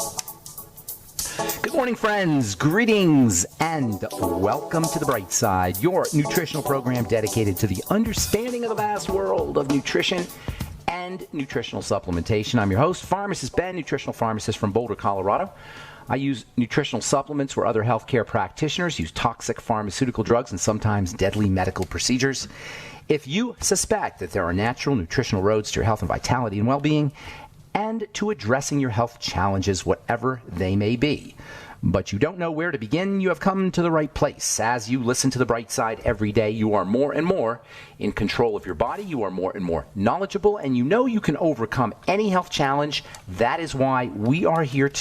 Good morning, friends. Greetings and welcome to The Bright Side, your nutritional program dedicated to the understanding of the vast world of nutrition and nutritional supplementation. I'm your host, Pharmacist Ben, nutritional pharmacist from Boulder, Colorado. I use nutritional supplements where other healthcare practitioners use toxic pharmaceutical drugs and sometimes deadly medical procedures. If you suspect that there are natural nutritional roads to your health and vitality and well-being, and to addressing your health challenges, whatever they may be, but you don't know where to begin, you have come to the right place. As you listen to The Bright Side every day, you are more and more in control of your body, you are more and more knowledgeable, and you know you can overcome any health challenge. That is why we are here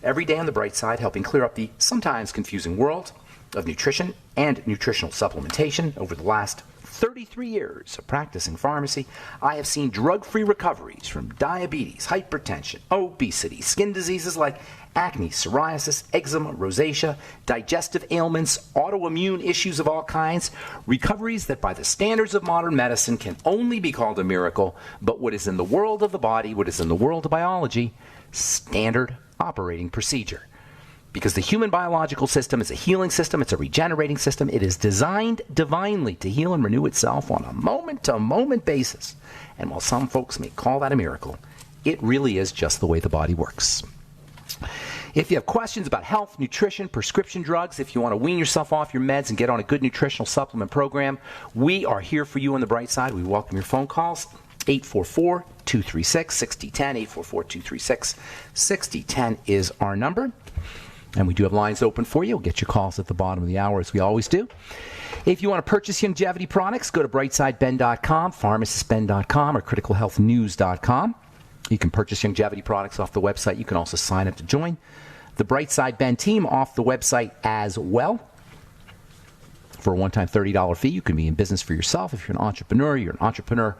every day on The Bright Side, helping clear up the sometimes confusing world of nutrition and nutritional supplementation. Over the last 33 years of practicing pharmacy, I have seen drug-free recoveries from diabetes, hypertension, obesity, skin diseases like acne, psoriasis, eczema, rosacea, digestive ailments, autoimmune issues of all kinds, recoveries that by the standards of modern medicine can only be called a miracle, but what is in the world of the body, what is in the world of biology, standard operating procedure. Because the human biological system is a healing system, it's a regenerating system. It is designed divinely to heal and renew itself on a moment-to-moment basis. And while some folks may call that a miracle, it really is just the way the body works. If you have questions about health, nutrition, prescription drugs, if you want to wean yourself off your meds and get on a good nutritional supplement program, we are here for you on The Bright Side. We welcome your phone calls. 844-236-6010. 844-236-6010 is our number. And we do have lines open for you. We'll get your calls at the bottom of the hour, as we always do. If you want to purchase longevity products, go to brightsideben.com, pharmacistben.com, or criticalhealthnews.com. You can purchase longevity products off the website. You can also sign up to join the Brightside Ben team off the website as well. For a one-time $30 fee, you can be in business for yourself. If you're an entrepreneur,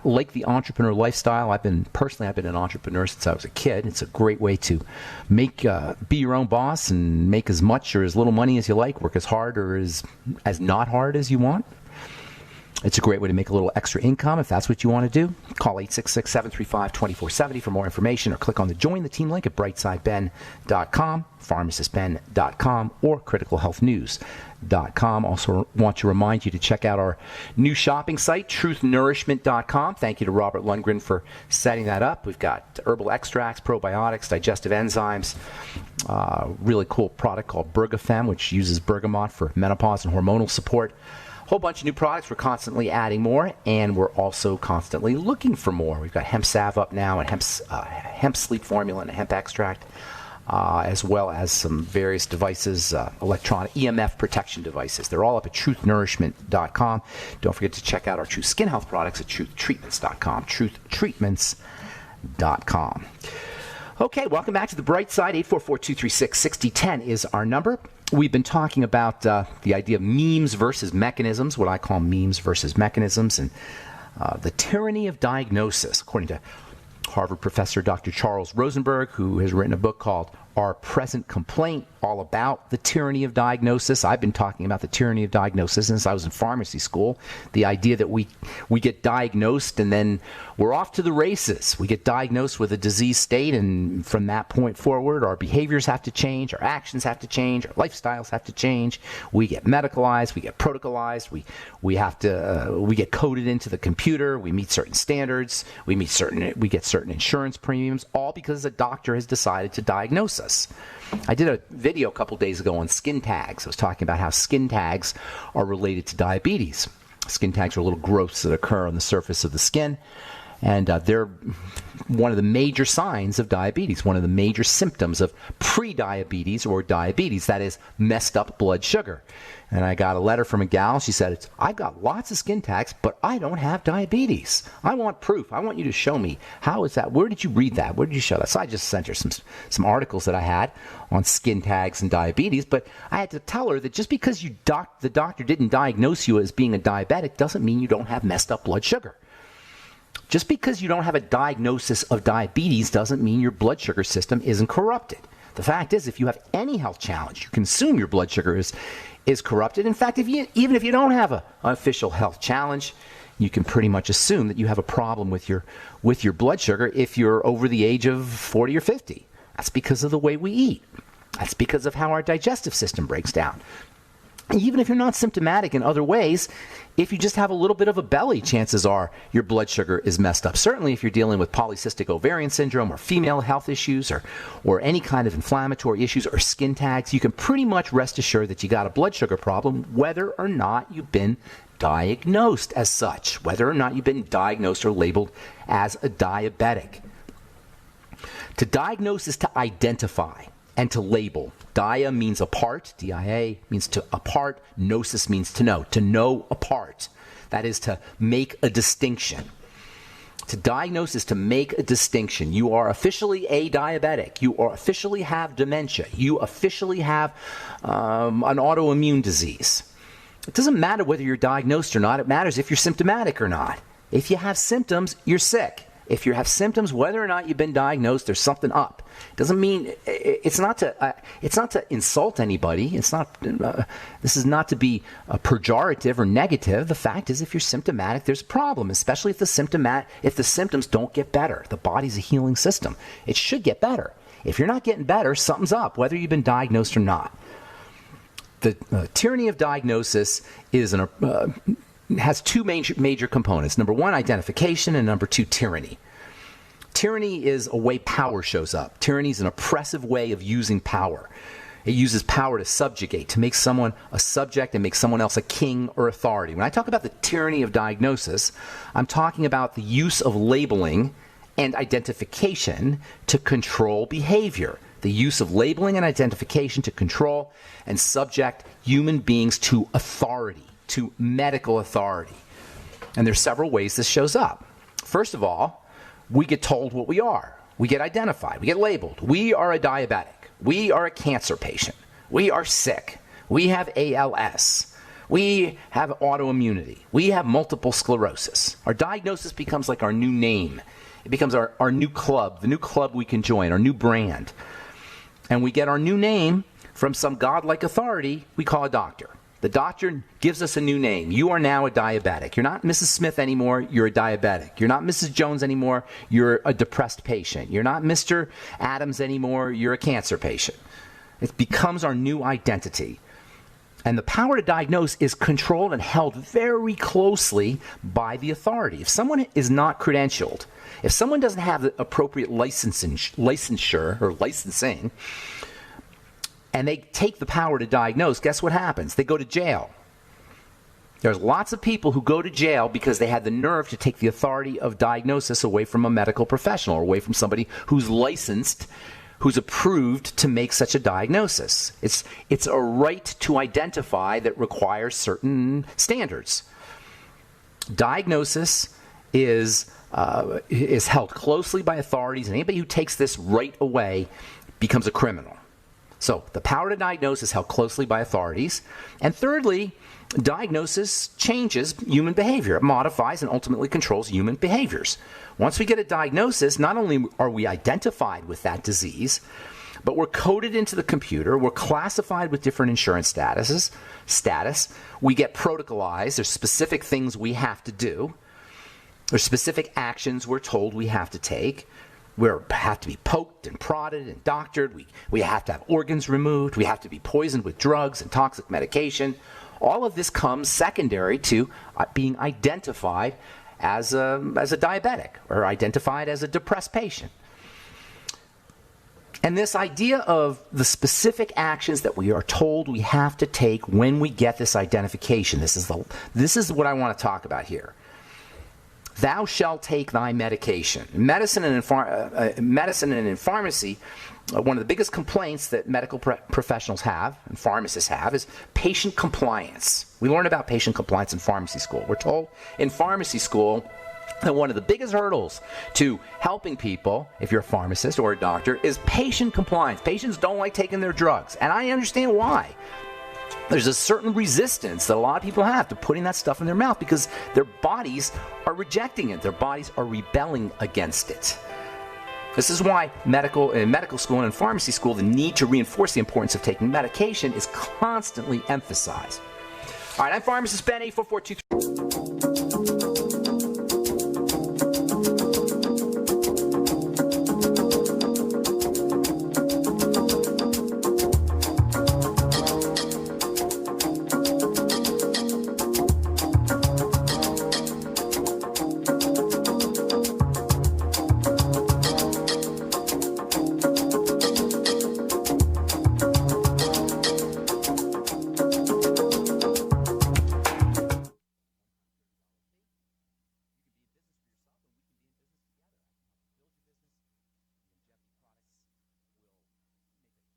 like the entrepreneur lifestyle. I've been an entrepreneur since I was a kid. It's a great way to be your own boss and make as much or as little money as you like, work as hard or as not hard as you want. It's a great way to make a little extra income if that's what you want to do. Call 866-735-2470 for more information, or click on the Join the Team link at brightsideben.com, pharmacistben.com, or criticalhealthnews.com. Also want to remind you to check out our new shopping site, truthnourishment.com. Thank you to Robert Lundgren for setting that up. We've got herbal extracts, probiotics, digestive enzymes, really cool product called Bergafem, which uses bergamot for menopause and hormonal support. Whole bunch of new products. We're constantly adding more, and we're also constantly looking for more. We've got hemp salve up now, and hemp sleep formula and a hemp extract, as well as some various devices, electronic EMF protection devices. They're all up at truthnourishment.com. Don't forget to check out our Truth Skin Health products at truthtreatments.com, truthtreatments.com. Okay, welcome back to The Bright Side. 844-236-6010 is our number. We've been talking about the idea of memes versus mechanisms, what I call memes versus mechanisms, and the tyranny of diagnosis, according to Harvard professor Dr. Charles Rosenberg, who has written a book called Our Present Complaint, all about the tyranny of diagnosis. I've been talking about the tyranny of diagnosis since I was in pharmacy school. The idea that we get diagnosed and then we're off to the races. We get diagnosed with a disease state, and from that point forward, our behaviors have to change, our actions have to change, our lifestyles have to change. We get medicalized, we get protocolized, we get coded into the computer, we meet certain standards, we get certain insurance premiums, all because a doctor has decided to diagnose us. I did a video a couple days ago on skin tags. I was talking about how skin tags are related to diabetes. Skin tags are little growths that occur on the surface of the skin, and they're one of the major signs of diabetes, one of the major symptoms of pre-diabetes or diabetes, that is messed up blood sugar. And I got a letter from a gal. She said, I've got lots of skin tags, but I don't have diabetes. I want proof. I want you to show me. How is that? Where did you read that? Where did you show that? So I just sent her some articles that I had on skin tags and diabetes, but I had to tell her that just because the doctor didn't diagnose you as being a diabetic doesn't mean you don't have messed up blood sugar. Just because you don't have a diagnosis of diabetes doesn't mean your blood sugar system isn't corrupted. The fact is, if you have any health challenge, you consume your blood sugar is corrupted. In fact, even if you don't have an official health challenge, you can pretty much assume that you have a problem with your blood sugar if you're over the age of 40 or 50. That's because of the way we eat. That's because of how our digestive system breaks down. Even if you're not symptomatic in other ways, if you just have a little bit of a belly, chances are your blood sugar is messed up. Certainly if you're dealing with polycystic ovarian syndrome or female health issues or any kind of inflammatory issues or skin tags, you can pretty much rest assured that you got a blood sugar problem, whether or not you've been diagnosed as such, whether or not you've been diagnosed or labeled as a diabetic. To diagnose is to identify and to label. Dia means apart. D-I-A means to apart. Gnosis means to know apart. That is to make a distinction. To diagnose is to make a distinction. You are officially a diabetic. You are officially have dementia. You officially have an autoimmune disease. It doesn't matter whether you're diagnosed or not. It matters if you're symptomatic or not. If you have symptoms, you're sick. If you have symptoms, whether or not you've been diagnosed, there's something up. It doesn't mean it's not to insult anybody. It's not. This is not to be pejorative or negative. The fact is, if you're symptomatic, there's a problem. Especially if the symptoms don't get better. The body's a healing system. It should get better. If you're not getting better, something's up, whether you've been diagnosed or not. The tyranny of diagnosis has two major components. Number one, identification, and number two, tyranny. Tyranny is a way power shows up. Tyranny is an oppressive way of using power. It uses power to subjugate, to make someone a subject and make someone else a king or authority. When I talk about the tyranny of diagnosis, I'm talking about the use of labeling and identification to control behavior. The use of labeling and identification to control and subject human beings to authority, to medical authority. And there's several ways this shows up. First of all, we get told what we are. We get identified. We get labeled. We are a diabetic. We are a cancer patient. We are sick. We have ALS. We have autoimmunity. We have multiple sclerosis. Our diagnosis becomes like our new name. It becomes our new club, the new club we can join, our new brand. And we get our new name from some godlike authority we call a doctor. The doctor gives us a new name. You are now a diabetic. You're not Mrs. Smith anymore. You're a diabetic. You're not Mrs. Jones anymore. You're a depressed patient. You're not Mr. Adams anymore. You're a cancer patient. It becomes our new identity. And the power to diagnose is controlled and held very closely by the authority. If someone is not credentialed, if someone doesn't have the appropriate licensure or licensing, and they take the power to diagnose, guess what happens? They go to jail. There's lots of people who go to jail because they had the nerve to take the authority of diagnosis away from a medical professional or away from somebody who's licensed, who's approved to make such a diagnosis. It's a right to identify that requires certain standards. Diagnosis is held closely by authorities, and anybody who takes this right away becomes a criminal. So the power to diagnose is held closely by authorities. And thirdly, diagnosis changes human behavior. It modifies and ultimately controls human behaviors. Once we get a diagnosis, not only are we identified with that disease, but we're coded into the computer. We're classified with different insurance status. We get protocolized. There's specific things we have to do. There's specific actions we're told we have to take. We have to be poked and prodded and doctored. We have to have organs removed. We have to be poisoned with drugs and toxic medication. All of this comes secondary to being identified as a diabetic or identified as a depressed patient. And this idea of the specific actions that we are told we have to take when we get this identification, this is what I want to talk about here. Thou shalt take thy medication. Medicine and in pharmacy, one of the biggest complaints that medical professionals have and pharmacists have is patient compliance. We learn about patient compliance in pharmacy school. We're told in pharmacy school that one of the biggest hurdles to helping people, if you're a pharmacist or a doctor, is patient compliance. Patients don't like taking their drugs, and I understand why. There's a certain resistance that a lot of people have to putting that stuff in their mouth because their bodies are rejecting it. Their bodies are rebelling against it. This is why in medical school and in pharmacy school, the need to reinforce the importance of taking medication is constantly emphasized. All right, I'm pharmacist Ben, 84423.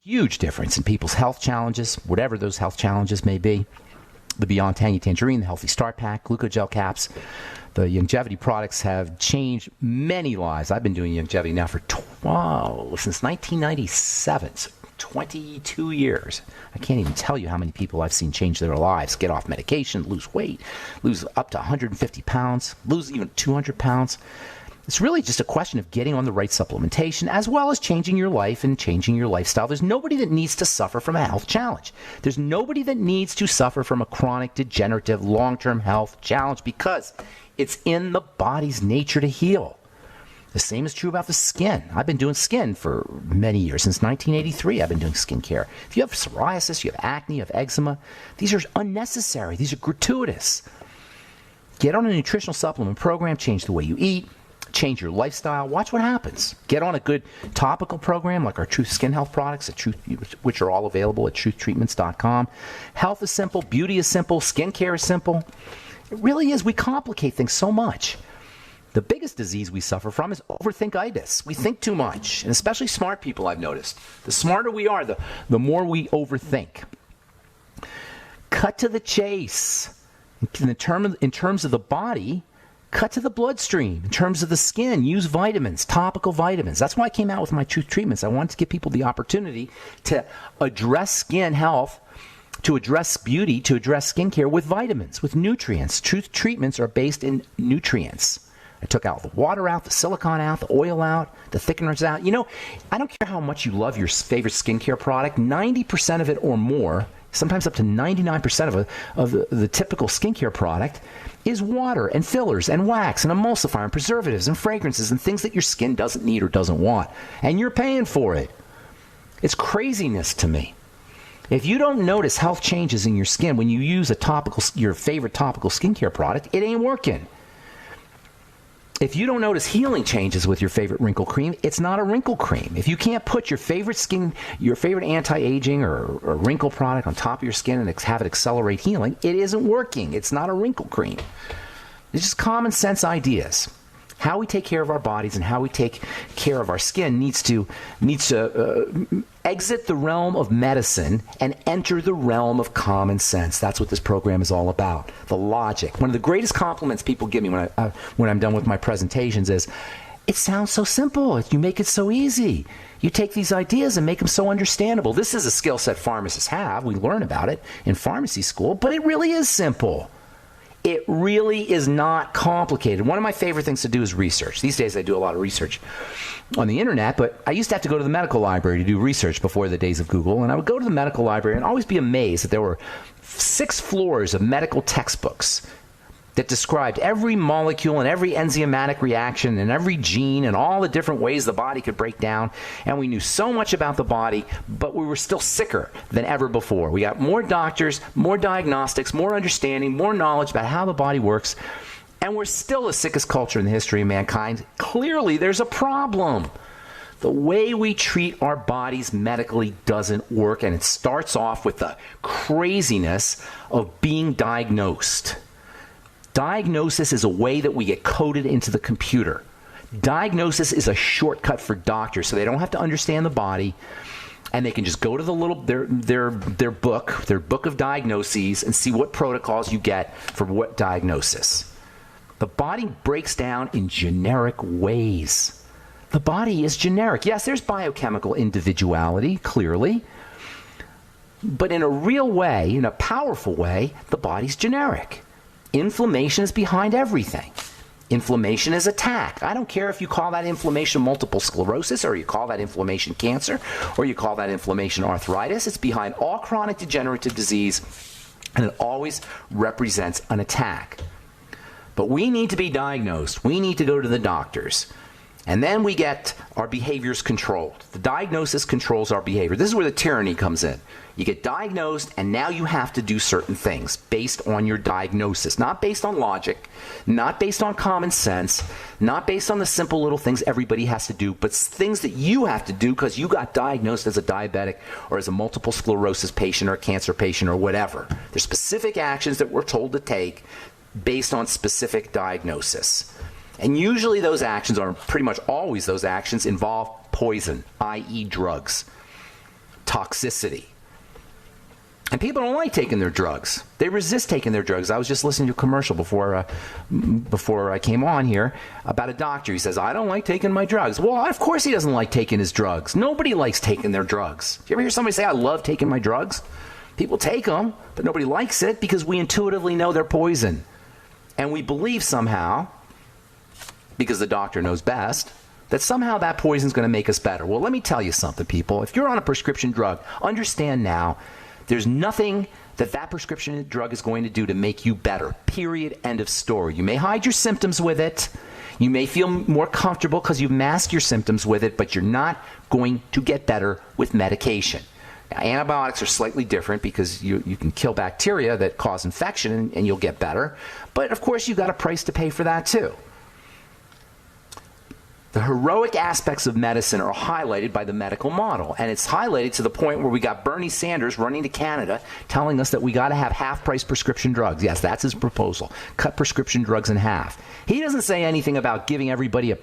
Huge difference in people's health challenges, whatever those health challenges may be. The Beyond Tangy Tangerine, the Healthy Start Pack, Glucogel caps, the longevity products have changed many lives. I've been doing longevity now for since 1997, so 22 years. I can't even tell you how many people I've seen change their lives, get off medication, lose weight, lose up to 150 pounds, lose even 200 pounds. It's really just a question of getting on the right supplementation as well as changing your life and changing your lifestyle. There's nobody that needs to suffer from a health challenge. There's nobody that needs to suffer from a chronic, degenerative, long-term health challenge because it's in the body's nature to heal. The same is true about the skin. I've been doing skin for many years. Since 1983, I've been doing skincare. If you have psoriasis, you have acne, you have eczema, these are unnecessary. These are gratuitous. Get on a nutritional supplement program, change the way you eat, change your lifestyle, watch what happens. Get on a good topical program like our Truth Skin Health products, which are all available at truthtreatments.com. Health is simple, beauty is simple, skincare is simple. It really is. We complicate things so much. The biggest disease we suffer from is overthinkitis. We think too much, and especially smart people, I've noticed. The smarter we are, the more we overthink. Cut to the chase. In terms of the body, cut to the bloodstream. In terms of the skin, use vitamins, topical vitamins. That's why I came out with my Truth Treatments. I wanted to give people the opportunity to address skin health, to address beauty, to address skincare with vitamins, with nutrients. Truth Treatments are based in nutrients. I took out the water out, the silicone out, the oil out, the thickeners out. You know, I don't care how much you love your favorite skincare product, 90% of it or more, sometimes up to 99% of the typical skincare product is water and fillers and wax and emulsifier and preservatives and fragrances and things that your skin doesn't need or doesn't want. And you're paying for it. It's craziness to me. If you don't notice health changes in your skin when you use your favorite topical skincare product, it ain't working. If you don't notice healing changes with your favorite wrinkle cream, it's not a wrinkle cream. If you can't put your favorite anti-aging or wrinkle product on top of your skin and have it accelerate healing, it isn't working. It's not a wrinkle cream. It's just common sense ideas. How we take care of our bodies and how we take care of our skin needs to exit the realm of medicine and enter the realm of common sense. That's what this program is all about. The logic. One of the greatest compliments people give me when I'm done with my presentations is, it sounds so simple. You make it so easy. You take these ideas and make them so understandable. This is a skill set pharmacists have. We learn about it in pharmacy school, but it really is simple. It really is not complicated. One of my favorite things to do is research. These days I do a lot of research on the internet, but I used to have to go to the medical library to do research before the days of Google, and I would go to the medical library and always be amazed that there were 6 floors of medical textbooks that described every molecule and every enzymatic reaction and every gene and all the different ways the body could break down. And we knew so much about the body, but we were still sicker than ever before. We got more doctors, more diagnostics, more understanding, more knowledge about how the body works. And we're still the sickest culture in the history of mankind. Clearly, there's a problem. The way we treat our bodies medically doesn't work, and it starts off with the craziness of being diagnosed. Diagnosis is a way that we get coded into the computer. Diagnosis is a shortcut for doctors, so they don't have to understand the body, and they can just go to their book of diagnoses and see what protocols you get for what diagnosis. The body breaks down in generic ways. The body is generic. Yes, there's biochemical individuality, clearly, but in a real way, in a powerful way, the body's generic. Inflammation is behind everything. Inflammation is attack. I don't care if you call that inflammation multiple sclerosis, or you call that inflammation cancer, or you call that inflammation arthritis. It's behind all chronic degenerative disease, and it always represents an attack. But we need to be diagnosed. We need to go to the doctors. And then we get our behaviors controlled. The diagnosis controls our behavior. This is where the tyranny comes in. You get diagnosed, and now you have to do certain things based on your diagnosis. Not based on logic, not based on common sense, not based on the simple little things everybody has to do, but things that you have to do because you got diagnosed as a diabetic or as a multiple sclerosis patient or a cancer patient or whatever. There's specific actions that we're told to take based on specific diagnosis. And usually those actions, or pretty much always those actions, involve poison, i.e. drugs. toxicity. And people don't like taking their drugs. They resist taking their drugs. I was just listening to a commercial before I came on here about a doctor. He says, I don't like taking my drugs. Well, of course he doesn't like taking his drugs. Nobody likes taking their drugs. Do you ever hear somebody say, I love taking my drugs? People take them, but nobody likes it because we intuitively know they're poison. And we believe somehow, because the doctor knows best, that somehow that poison is going to make us better. Well, let me tell you something, people. If you're on a prescription drug, understand now, there's nothing that prescription drug is going to do to make you better. Period. End of story. You may hide your symptoms with it. You may feel more comfortable because you've masked your symptoms with it, but you're not going to get better with medication. Now, antibiotics are slightly different because you can kill bacteria that cause infection and you'll get better. But, of course, you've got a price to pay for that, too. The heroic aspects of medicine are highlighted by the medical model, and it's highlighted to the point where we got Bernie Sanders running to Canada telling us that we got to have half-price prescription drugs. Yes, that's his proposal. Cut prescription drugs in half. He doesn't say anything about giving everybody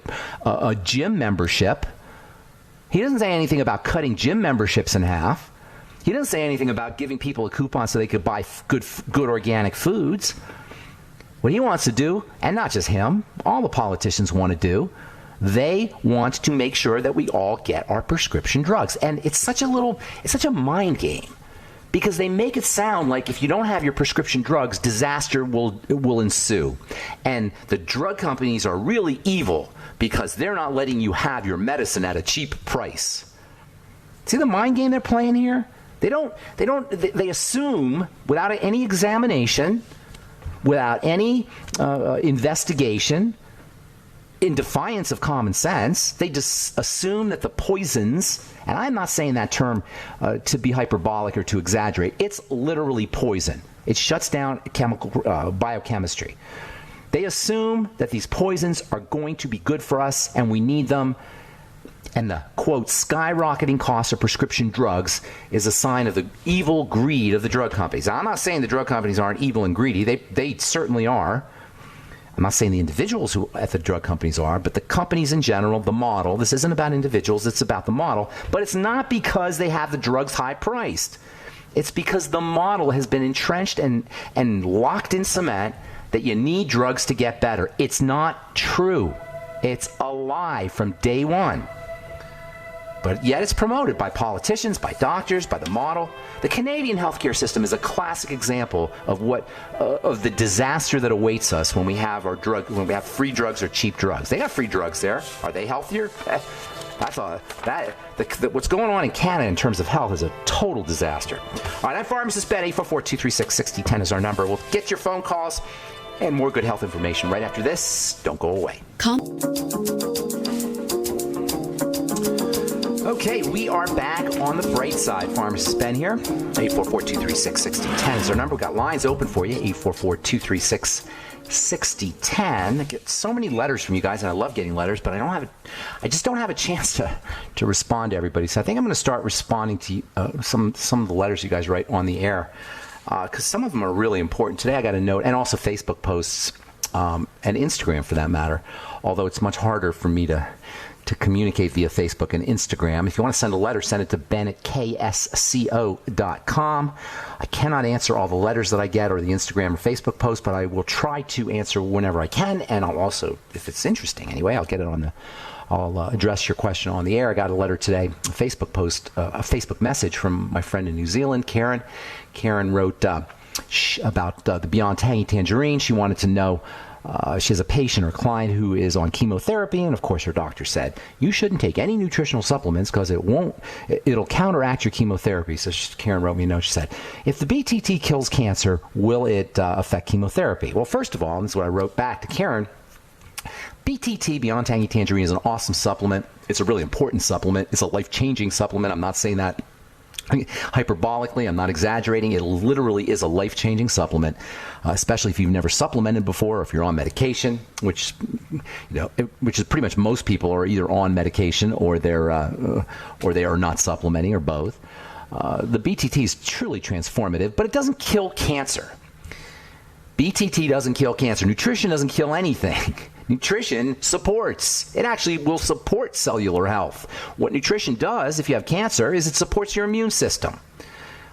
a gym membership. He doesn't say anything about cutting gym memberships in half. He doesn't say anything about giving people a coupon so they could buy good organic foods. What he wants to do, and not just him, all the politicians want to do, they want to make sure that we all get our prescription drugs. And it's such a mind game because they make it sound like if you don't have your prescription drugs, disaster will ensue. And the drug companies are really evil because they're not letting you have your medicine at a cheap price. See the mind game they're playing here? They assume without any examination, without any investigation, in defiance of common sense, they just assume that the poisons, and I'm not saying that term to be hyperbolic or to exaggerate, it's literally poison. It shuts down biochemistry. They assume that these poisons are going to be good for us and we need them. And the, quote, skyrocketing cost of prescription drugs is a sign of the evil greed of the drug companies. Now, I'm not saying the drug companies aren't evil and greedy. They certainly are. I'm not saying the individuals who at the drug companies are, but the companies in general, the model. This isn't about individuals, it's about the model. But it's not because they have the drugs high priced. It's because the model has been entrenched and locked in cement that you need drugs to get better. It's not true. It's a lie from day one. But yet it's promoted by politicians, by doctors, by the model. The Canadian healthcare system is a classic example of of the disaster that awaits us when we have when we have free drugs or cheap drugs. They got free drugs there. Are they healthier? What's going on in Canada in terms of health is a total disaster. All right, I'm Pharmacist Ben. 844-236-6010 is our number. We'll get your phone calls and more good health information right after this. Don't go away. Okay, we are back on the bright side. Pharmacist Ben here. 844-236-6010 is our number. We've got lines open for you. 844-236-6010. I get so many letters from you guys, and I love getting letters, but I just don't have a chance to respond to everybody. So I think I'm going to start responding to some of the letters you guys write on the air, because some of them are really important. Today I got a note, and also Facebook posts and Instagram for that matter, although it's much harder for me to communicate via Facebook and Instagram. If you want to send a letter, send it to ben@ksco.com. I cannot answer all the letters that I get or the Instagram or Facebook posts, but I will try to answer whenever I can, and I'll also, if it's interesting anyway, I'll get it I'll address your question on the air. I got a letter today, a Facebook post, a Facebook message from my friend in New Zealand, Karen. Karen wrote about the Beyond Tangy Tangerine. She wanted to know, she has a patient or client who is on chemotherapy, and of course her doctor said, you shouldn't take any nutritional supplements because it'll counteract your chemotherapy. So Karen wrote me a note. She said, if the BTT kills cancer, will it affect chemotherapy? Well, first of all, and this is what I wrote back to Karen, BTT, Beyond Tangy Tangerine, is an awesome supplement. It's a really important supplement. It's a life-changing supplement. I'm not saying that hyperbolically. I'm not exaggerating. It literally is a life-changing supplement, especially if you've never supplemented before, or if you're on medication, which is pretty much most people are either on medication or they are not supplementing, or both. The BTT is truly transformative, but it doesn't kill cancer. BTT doesn't kill cancer. Nutrition doesn't kill anything. Nutrition supports. It actually will support cellular health. What nutrition does, if you have cancer, is it supports your immune system.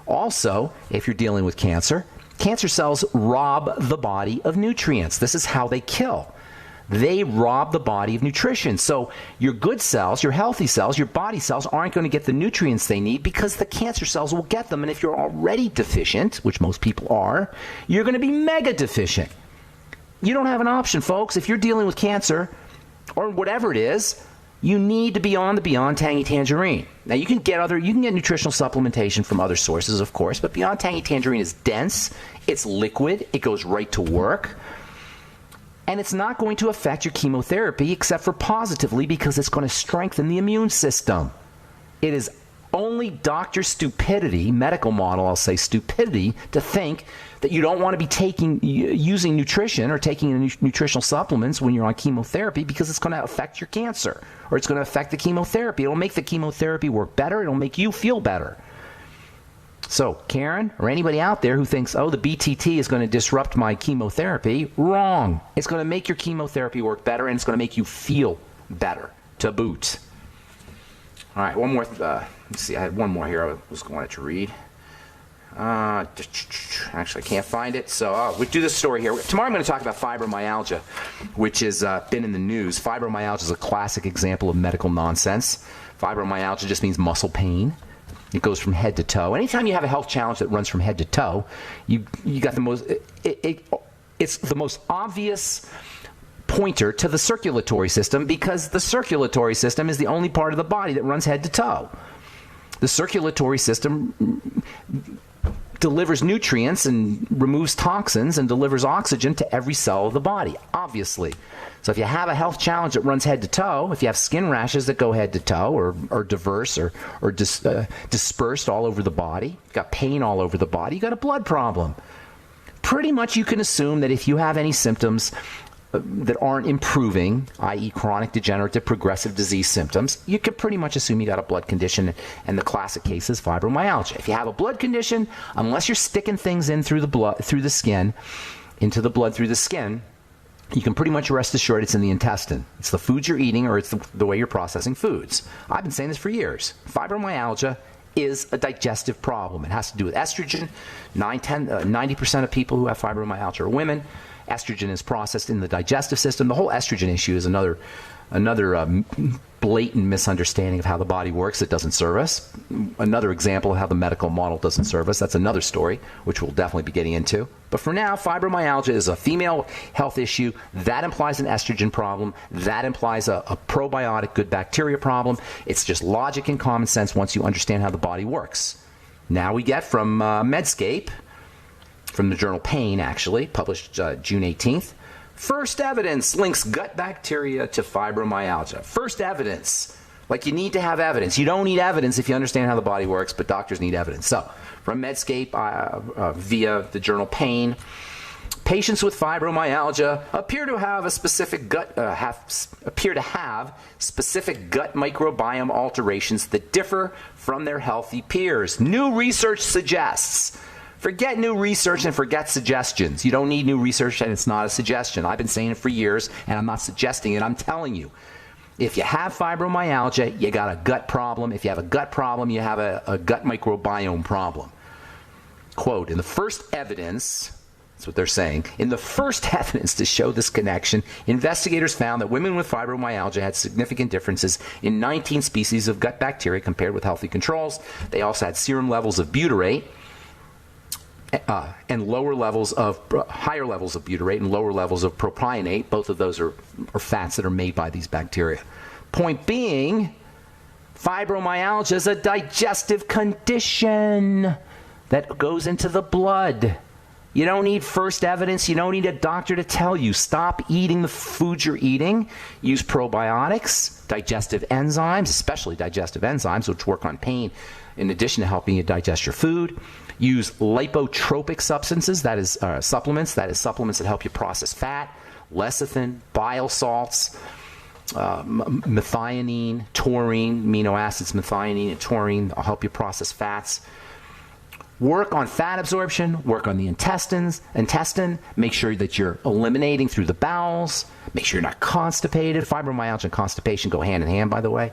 Also, if you're dealing with cancer, cancer cells rob the body of nutrients. This is how they kill. They rob the body of nutrition. So your good cells, your healthy cells, your body cells aren't going to get the nutrients they need because the cancer cells will get them. And if you're already deficient, which most people are, you're going to be mega deficient. You don't have an option, folks. If you're dealing with cancer or whatever it is, you need to be on the Beyond Tangy Tangerine. Now, you can get nutritional supplementation from other sources, of course, but Beyond Tangy Tangerine is dense, it's liquid, it goes right to work, and it's not going to affect your chemotherapy except for positively because it's going to strengthen the immune system. It is only doctor stupidity, medical model, I'll say stupidity, to think that you don't want to be using nutrition or taking nutritional supplements when you're on chemotherapy because it's going to affect your cancer or it's going to affect the chemotherapy. It'll make the chemotherapy work better. It'll make you feel better. So, Karen, or anybody out there who thinks, oh, the BTT is going to disrupt my chemotherapy, wrong. It's going to make your chemotherapy work better and it's going to make you feel better to boot. All right, one more. Let's see, I had one more here I was going to read. Actually, I can't find it, so we'll do this story here. Tomorrow I'm going to talk about fibromyalgia, which has been in the news. Fibromyalgia is a classic example of medical nonsense. Fibromyalgia just means muscle pain. It goes from head to toe. Anytime you have a health challenge that runs from head to toe, you got the most. It's the most obvious pointer to the circulatory system because the circulatory system is the only part of the body that runs head to toe. The circulatory system delivers nutrients and removes toxins and delivers oxygen to every cell of the body, obviously. So if you have a health challenge that runs head to toe, if you have skin rashes that go head to toe or are diverse or dispersed all over the body, you've got pain all over the body, you got a blood problem. Pretty much you can assume that if you have any symptoms that aren't improving, i.e. chronic degenerative progressive disease symptoms, you can pretty much assume you got a blood condition, and the classic case is fibromyalgia. If you have a blood condition, unless you're sticking things in through the blood, through the skin, into the blood through the skin, you can pretty much rest assured it's in the intestine. It's the foods you're eating or it's the way you're processing foods. I've been saying this for years. Fibromyalgia is a digestive problem. It has to do with estrogen. 90% of people who have fibromyalgia are women. Estrogen is processed in the digestive system. The whole estrogen issue is another blatant misunderstanding of how the body works that doesn't serve us. Another example of how the medical model doesn't serve us. That's another story, which we'll definitely be getting into. But for now, fibromyalgia is a female health issue. That implies an estrogen problem. That implies a probiotic good bacteria problem. It's just logic and common sense once you understand how the body works. Now we get from Medscape, from the journal Pain, actually, published June 18th. First evidence links gut bacteria to fibromyalgia. First evidence. Like, you need to have evidence. You don't need evidence if you understand how the body works, but doctors need evidence. So, from Medscape via the journal Pain, patients with fibromyalgia appear to have specific gut microbiome alterations that differ from their healthy peers. New research suggests. Forget new research and forget suggestions. You don't need new research, and it's not a suggestion. I've been saying it for years, and I'm not suggesting it. I'm telling you. If you have fibromyalgia, you got a gut problem. If you have a gut problem, you have a gut microbiome problem. Quote, in the first evidence, that's what they're saying, in the first evidence to show this connection, investigators found that women with fibromyalgia had significant differences in 19 species of gut bacteria compared with healthy controls. They also had serum levels of butyrate, and higher levels of butyrate and lower levels of propionate. Both of those are fats that are made by these bacteria. Point being, fibromyalgia is a digestive condition that goes into the blood. You don't need first evidence. You don't need a doctor to tell you. Stop eating the foods you're eating. Use probiotics, digestive enzymes, especially digestive enzymes, which work on pain in addition to helping you digest your food. Use lipotropic substances, that is supplements that help you process fat, lecithin, bile salts, methionine, taurine, amino acids, methionine and taurine will help you process fats. Work on fat absorption, work on the intestine, make sure that you're eliminating through the bowels. Make sure you're not constipated. Fibromyalgia and constipation go hand in hand, by the way.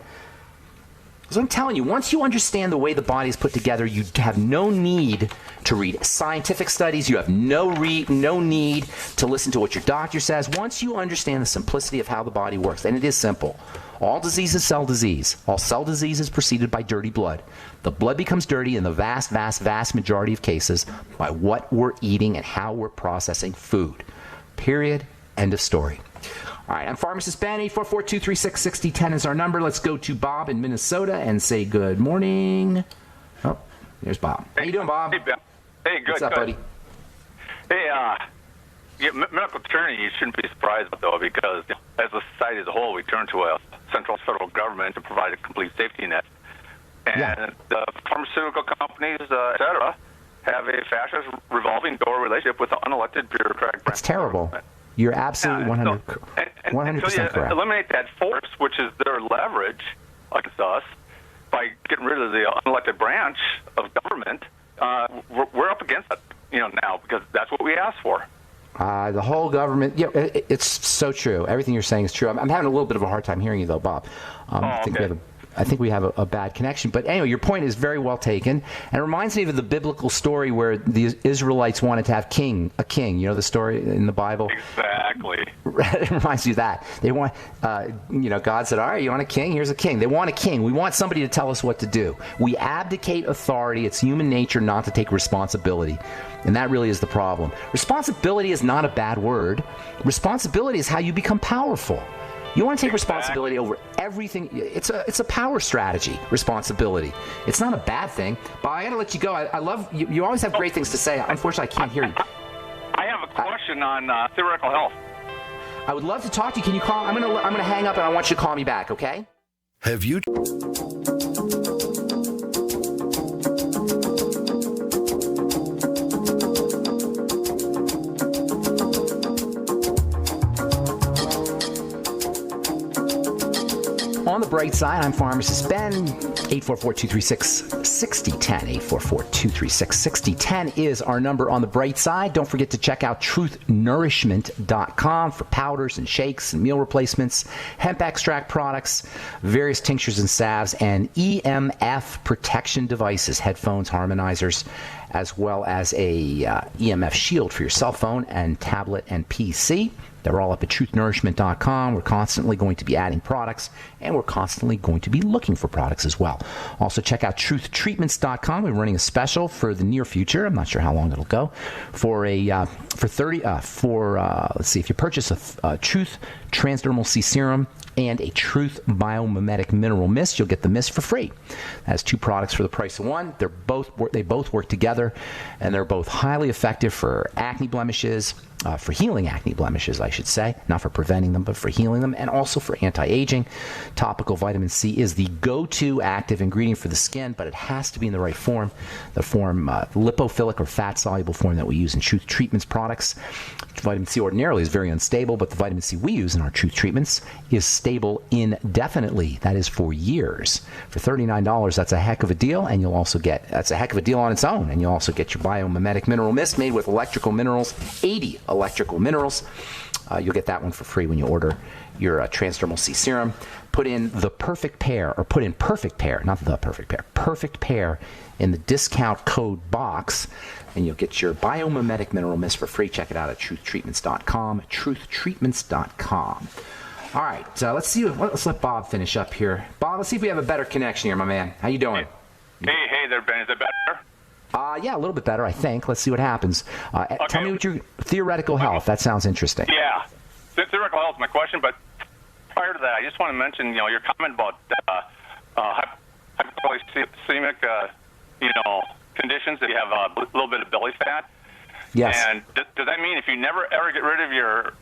So I'm telling you, once you understand the way the body is put together, you have no need to read scientific studies. You have no need to listen to what your doctor says. Once you understand the simplicity of how the body works, and it is simple. All disease is cell disease. All cell disease is preceded by dirty blood. The blood becomes dirty in the vast, vast, vast majority of cases by what we're eating and how we're processing food. Period. End of story. All right, I'm Pharmacist Ben. 844-236-6010 is our number. Let's go to Bob in Minnesota and say good morning. Oh, there's Bob. How you doing, Bob? Hey, Ben. Hey, good. What's up, buddy? Hey, medical tyranny, you shouldn't be surprised, though, because as a society as a whole, we turn to a central federal government to provide a complete safety net. And the pharmaceutical companies, et cetera, have a fascist revolving door relationship with the unelected bureaucratic branch. It's terrible. You're absolutely 100% until you correct. eliminate that force, which is their leverage against us, by getting rid of the unelected branch of government, we're up against it, now, because that's what we asked for. The whole government, it's so true. Everything you're saying is true. I'm having a little bit of a hard time hearing you, though, Bob. I think we have a bad connection. But anyway, your point is very well taken. And it reminds me of the biblical story where the Israelites wanted to have a king. You know the story in the Bible? Exactly. It reminds you of that. They want, God said, all right, you want a king? Here's a king. They want a king. We want somebody to tell us what to do. We abdicate authority. It's human nature not to take responsibility. And that really is the problem. Responsibility is not a bad word. Responsibility is how you become powerful. You want to take responsibility over everything. It's a power strategy, responsibility. It's not a bad thing. But I got to let you go. I love you. You always have great things to say. Unfortunately, I can't hear you. I have a question on theoretical health. I would love to talk to you. Can you call? I'm gonna hang up and I want you to call me back, okay? Have you... On the bright side, I'm Pharmacist Ben. 844-236-6010. 844-236-6010 is our number on the bright side. Don't forget to check out truthnourishment.com for powders and shakes and meal replacements, hemp extract products, various tinctures and salves, and EMF protection devices, headphones, harmonizers, as well as a EMF shield for your cell phone and tablet and PC. They're all up at truthnourishment.com. We're constantly going to be adding products, and we're constantly going to be looking for products as well. Also, check out truthtreatments.com. We're running a special for the near future. I'm not sure how long it'll go. Let's see, if you purchase a Truth Transdermal C Serum and a Truth Biomimetic Mineral Mist, you'll get the mist for free. That has two products for the price of one. They both work together, and they're both highly effective for acne blemishes, for healing acne blemishes, I should say. Not for preventing them, but for healing them, and also for anti-aging. Topical vitamin C is the go-to active ingredient for the skin, but it has to be in the right form. The form, lipophilic or fat-soluble form that we use in Truth Treatments products. Vitamin C ordinarily is very unstable, but the vitamin C we use in our Truth Treatments is stable indefinitely. That is for years. For $39, that's a heck of a deal, and you'll also get, that's a heck of a deal on its own, and you'll also get your Biomimetic Mineral Mist made with electrical minerals, 80 electrical minerals. You'll get that one for free when you order your Transdermal C Serum. Put in the perfect pair, or put in perfect pair, not the perfect pair, perfect pair in the discount code box, and you'll get your Biomimetic Mineral Mist for free. Check it out at truthtreatments.com, truthtreatments.com. All right, let's let Bob finish up here. Bob, let's see if we have a better connection here, my man. How you doing? Hey there, Ben. Is it better? Yeah, a little bit better, I think. Let's see what happens. Tell me what your theoretical health. That sounds interesting. Yeah, theoretical health is my question, but prior to that, I just want to mention, your comment about hypoglycemic, conditions, that you have a little bit of belly fat. Yes. And does that mean if you never ever get rid of your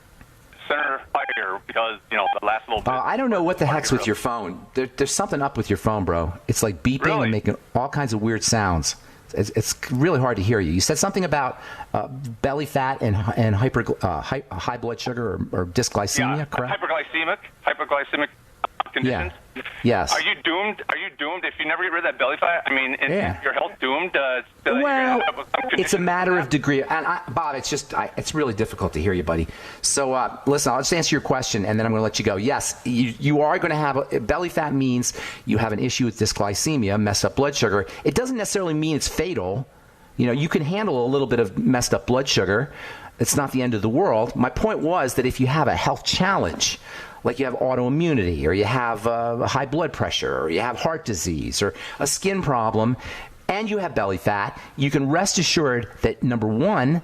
center fire because, the last little bit? I don't know what the heck's with your phone. There's something up with your phone, bro. It's like beeping and making all kinds of weird sounds. It's really hard to hear you. You said something about belly fat and high blood sugar or dysglycemia, correct? Hyperglycemic conditions. Yes. Are you doomed? Are you doomed if you never get rid of that belly fat? I mean, is your health doomed? Well, it's a matter of degree. And Bob, it's really difficult to hear you, buddy. So listen, I'll just answer your question, and then I'm going to let you go. Yes, you are going to have belly fat means you have an issue with dysglycemia, messed up blood sugar. It doesn't necessarily mean it's fatal. You can handle a little bit of messed up blood sugar. It's not the end of the world. My point was that if you have a health challenge, like you have autoimmunity, or you have high blood pressure, or you have heart disease, or a skin problem, and you have belly fat, you can rest assured that, number one,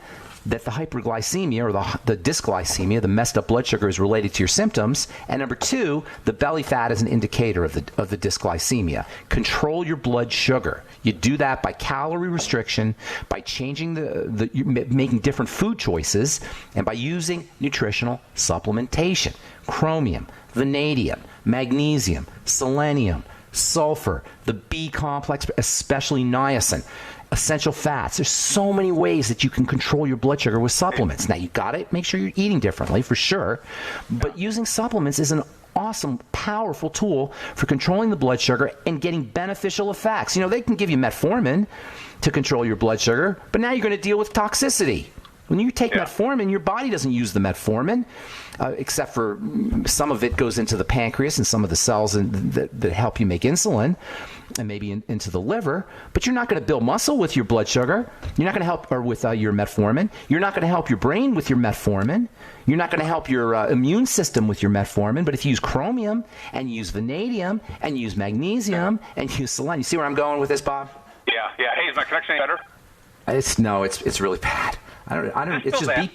that the hyperglycemia or the dysglycemia, the messed up blood sugar, is related to your symptoms, and number two, the belly fat is an indicator of the dysglycemia. Control your blood sugar. You do that by calorie restriction, by changing making different food choices, and by using nutritional supplementation. Chromium, vanadium, magnesium, selenium, sulfur, the B complex, especially niacin, essential fats. There's so many ways that you can control your blood sugar with supplements. Now, you got to make sure you're eating differently, for sure, but using supplements is an awesome, powerful tool for controlling the blood sugar and getting beneficial effects. They can give you metformin to control your blood sugar, but now you're going to deal with toxicity. When you take metformin, your body doesn't use the metformin, except for some of it goes into the pancreas and some of the cells that help you make insulin, and maybe into the liver. But you're not going to build muscle with your blood sugar. You're not going to help with your metformin. You're not going to help your brain with your metformin. You're not going to help your immune system with your metformin. But if you use chromium and use vanadium and use magnesium and use selenium, you see where I'm going with this, Bob? Yeah. Hey, is my connection any better? It's really bad. I don't. It's just bad.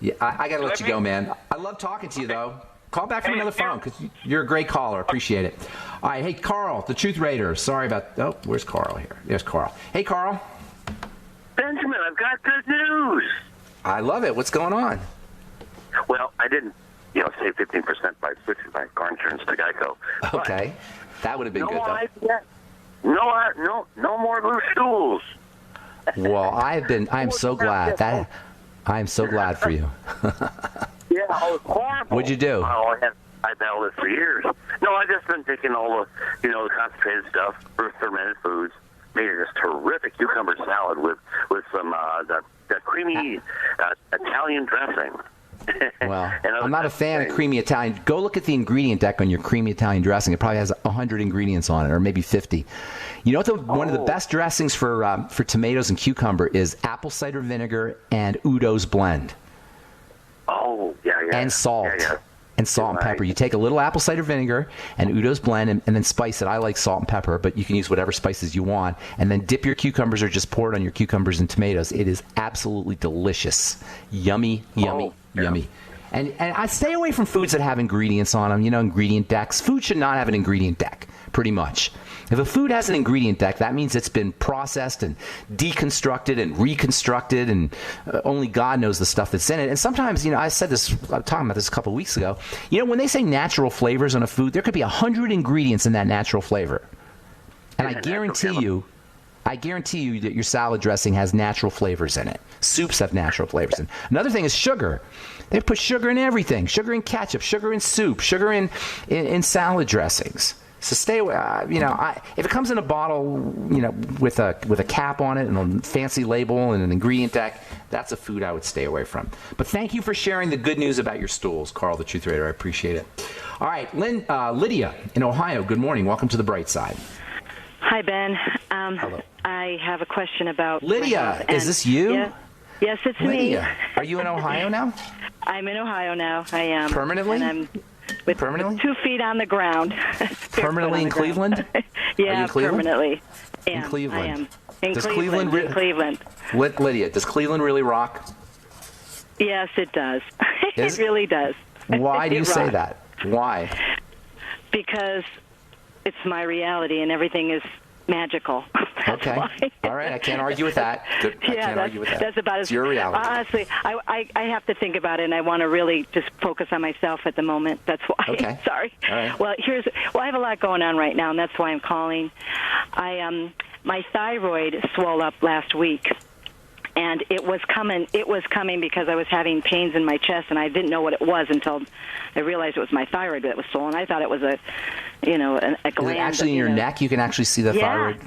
Yeah, I got to let you go, man. I love talking to you, though. Call back from another phone, because you're a great caller. Appreciate it. All right. Hey, Carl, the Truth Raider. Sorry about... Oh, where's Carl here? There's Carl. Hey, Carl. Benjamin, I've got good news. I love it. What's going on? Well, I didn't, save 15% by switching my car insurance to Geico. Okay. That would have been good, though. No more loose stools. Well, I'm so glad. I'm so glad for you. Yeah, it was horrible. What'd you do? Oh, I've battled this for years. No, I've just been taking all the concentrated stuff, fermented foods, made this terrific cucumber salad with some that creamy Italian dressing. Well, I'm not a fan of creamy Italian. Go look at the ingredient deck on your creamy Italian dressing. It probably has 100 ingredients on it, or maybe 50. You know what? One of the best dressings for tomatoes and cucumber is apple cider vinegar and Udo's blend. Oh, yeah. And salt. Yeah. And salt and pepper. You take a little apple cider vinegar and Udo's blend and then spice it. I like salt and pepper, but you can use whatever spices you want. And then dip your cucumbers or just pour it on your cucumbers and tomatoes. It is absolutely delicious. Yummy. Yummy. And I stay away from foods that have ingredients on them, ingredient decks. Food should not have an ingredient deck, pretty much. If a food has an ingredient deck, that means it's been processed and deconstructed and reconstructed, and only God knows the stuff that's in it. And sometimes, I was talking about this a couple of weeks ago. when they say natural flavors on a food, there could be 100 ingredients in that natural flavor. And I guarantee you that your salad dressing has natural flavors in it. Soups have natural flavors in it. Another thing is sugar. They put sugar in everything. Sugar in ketchup, sugar in soup, sugar in salad dressings. So stay away. If it comes in a bottle, with a cap on it and a fancy label and an ingredient deck, that's a food I would stay away from. But thank you for sharing the good news about your stools, Carl, the Truth Raider. I appreciate it. All right, Lydia in Ohio. Good morning. Welcome to the Bright Side. Hi, Ben. Hello. I have a question about Lydia. Is this you? Yeah. Yes, it's Lydia. me. Are you in Ohio now? I'm in Ohio now. I am. Permanently? And I'm with 2 feet on the ground. Permanently in Cleveland? Yeah, Are you in Cleveland? Permanently. In Cleveland. I am. In Does Cleveland. In Cleveland. Lydia, does Cleveland really rock? Yes, it does. It really does. Why do you say rocks. that? Why? Because it's my reality and everything is magical. That's okay. why. All right. I can't argue with that. Good. I can't argue with that. That's about it's your reality. Honestly, I have to think about it, and I want to really just focus on myself at the moment. That's why. Okay. Sorry. All right. Well, I have a lot going on right now, and that's why I'm calling. My thyroid swelled up last week, And it was coming because I was having pains in my chest, and I didn't know what it was until I realized it was my thyroid that was swollen. I thought it was a gland. Is it actually in your neck? You can actually see the thyroid?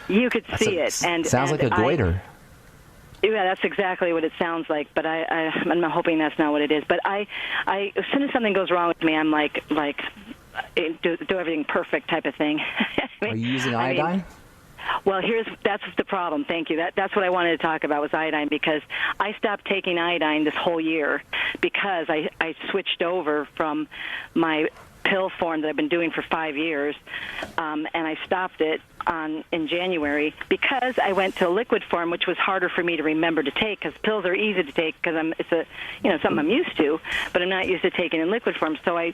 You could see it. And sounds like a goiter. Yeah, that's exactly what it sounds like, but I'm hoping that's not what it is. But I as soon as something goes wrong with me, I'm like do everything perfect type of thing. Are you using iodine? Well, that's the problem. Thank you. That's what I wanted to talk about was iodine, because I stopped taking iodine this whole year because I switched over from my pill form that I've been doing for 5 years, and I stopped it in January because I went to a liquid form, which was harder for me to remember to take, because pills are easy to take because it's something I'm used to, but I'm not used to taking in liquid form. So I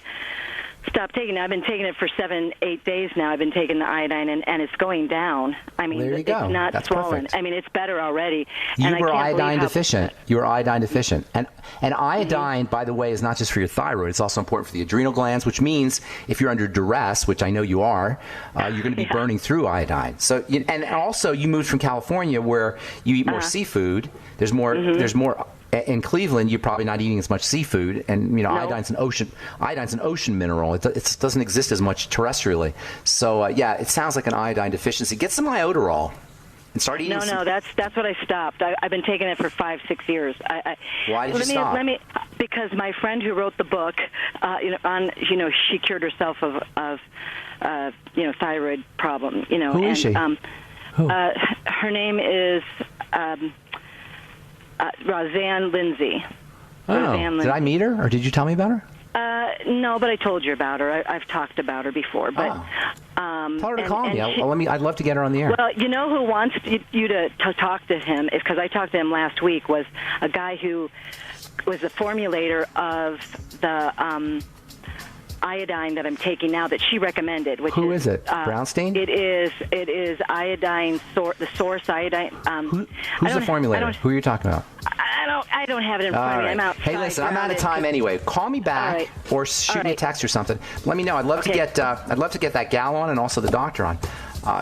stopped taking it. I've been taking it for 7-8 days now. I've been taking the iodine, and it's going down. I mean, there you go. It's not That's swollen. perfect. I mean, it's better already. You were iodine deficient. You were iodine deficient. And iodine, by the way, is not just for your thyroid. It's also important for the adrenal glands, which means if you're under duress, which I know you are, you're going to be burning through iodine. So, and also you moved from California where you eat more seafood. There's more. There's more. In Cleveland, you're probably not eating as much seafood, and No. iodine's an ocean mineral. It doesn't exist as much terrestrially. So it sounds like an iodine deficiency. Get some Ioderol and start eating. No, that's what I stopped. I've been taking it for 5-6 years. Why did you stop? Because my friend who wrote the book, she cured herself of thyroid problem. Who is she? Who? Her name is. Roseanne Lindsay. Did I meet her, or did you tell me about her? No, but I told you about her. I've talked about her before. But tell her to call me. I'd love to get her on the air. Well, you know who wants you to talk to him? Because I talked to him last week. Was a guy who was the formulator of the iodine that I'm taking now that she recommended. Who is it? Brownstein? It is iodine. The source iodine. Who's the formulator? Who are you talking about? I don't have it in front of me. I'm outside. Hey, listen, I'm out of time anyway. Call me back or shoot me a text or something. Let me know. I'd love to get that gal on and also the doctor on,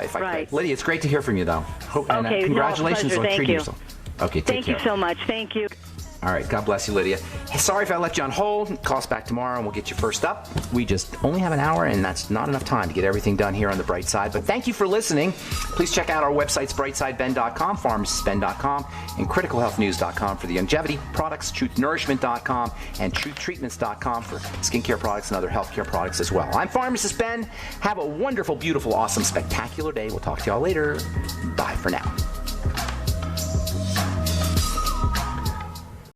if I could. Lydia, it's great to hear from you, though. Congratulations on treating yourself. Okay, take care. Thank you so much. Thank you. All right. God bless you, Lydia. Hey, sorry if I left you on hold. Call us back tomorrow, and we'll get you first up. We just only have an hour, and that's not enough time to get everything done here on The Bright Side. But thank you for listening. Please check out our websites, brightsideben.com, pharmacistben.com, and criticalhealthnews.com for the longevity products, truthnourishment.com, and truthtreatments.com for skincare products and other healthcare products as well. I'm Pharmacist Ben. Have a wonderful, beautiful, awesome, spectacular day. We'll talk to y'all later. Bye for now.